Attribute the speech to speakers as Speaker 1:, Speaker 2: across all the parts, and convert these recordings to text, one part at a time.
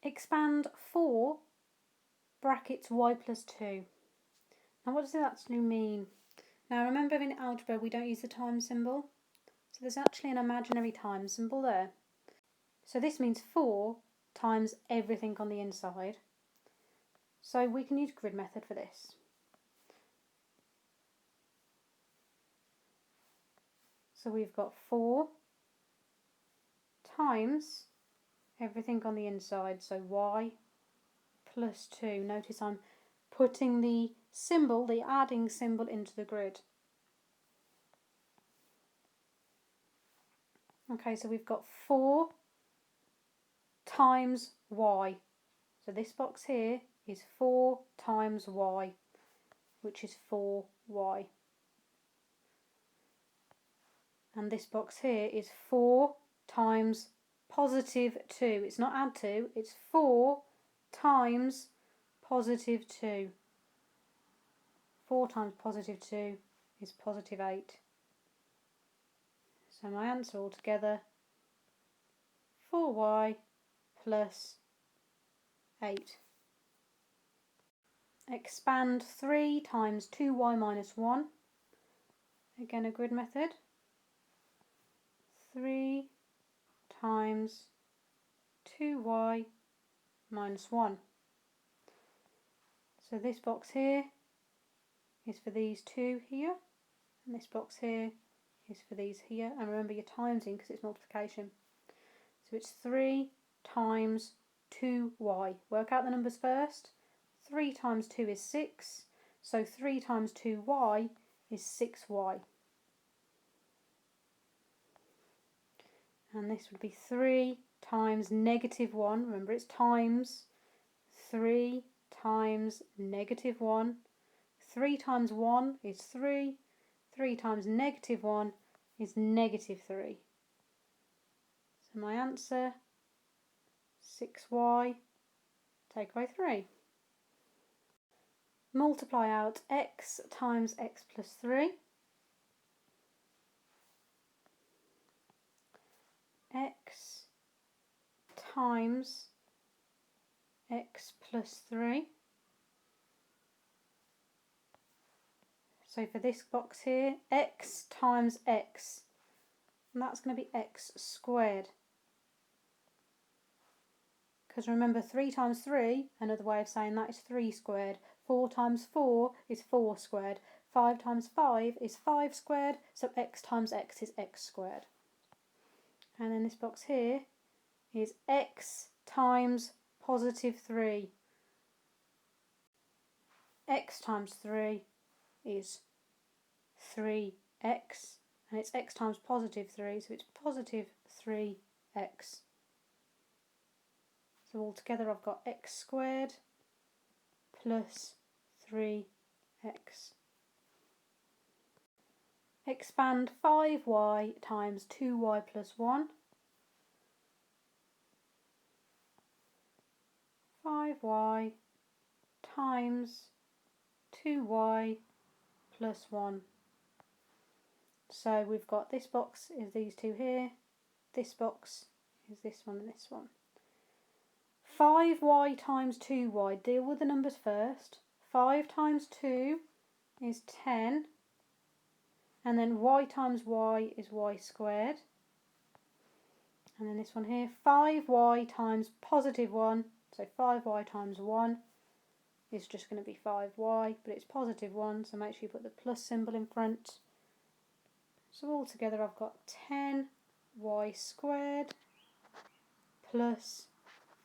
Speaker 1: Expand 4 brackets y plus 2. Now what does that actually mean? Now remember in algebra we don't use the times symbol, so there's actually an imaginary times symbol there. So this means 4 times everything on the inside. So we can use grid method for this. So we've got 4 times everything on the inside, so y plus 2. Notice I'm putting the symbol, the adding symbol, into the grid. Okay, so we've got 4 times y. So this box here is 4 times y, which is 4y. And this box here is 4 times positive 2. It's not add 2, it's 4 times positive 2. 4 times positive 2 is positive 8. So my answer altogether, 4y plus 8. Expand 3 times 2y minus 1. Again a grid method. 3 times 2y minus 1. So this box here is for these two here, and this box here is for these here. And remember you're timesing because it's multiplication. So it's 3 times 2y. Work out the numbers first. 3 times 2 is 6, so 3 times 2y is 6y. And this would be 3 times negative 1. Remember it's times. 3 times negative 1. 3 times 1 is 3. 3 times negative 1 is negative 3. So my answer, 6y, take away 3. Multiply out x times x plus 3. X times x plus 3. So for this box here, x times x, and that's going to be x squared. Because remember 3 times 3, another way of saying that is 3 squared. 4 times 4 is 4 squared. 5 times 5 is 5 squared, so x times x is x squared. And then this box here is x times positive 3. X times 3 is 3x, and it's x times positive 3, so it's positive 3x. So altogether I've got x squared plus 3x. Expand 5y times 2y plus 1. 5y times 2y plus 1. So we've got this box is these two here, this box is this one and this one. 5y times 2y, deal with the numbers first. 5 times 2 is 10, and then y times y is y squared. And then this one here, 5y times positive 1, so 5y times 1 is just going to be 5y, but it's positive 1, so make sure you put the plus symbol in front. So altogether I've got 10y squared plus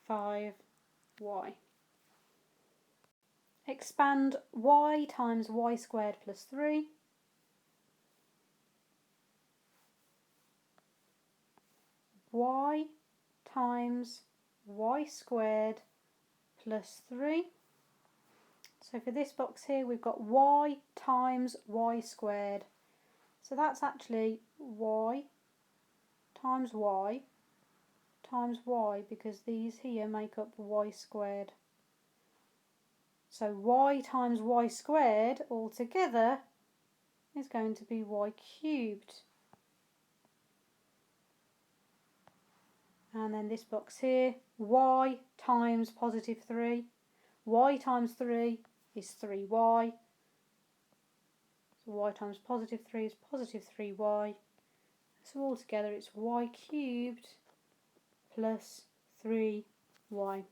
Speaker 1: 5y. Expand y times y squared plus 3. Y times y squared plus 3. So for this box here we've got y times y squared. So that's actually y times y times y, because these here make up y squared. So y times y squared altogether is going to be y cubed. And then this box here, y times positive 3. Y times 3 is 3y. So y times positive 3 is positive 3y. So altogether it's y cubed plus 3y.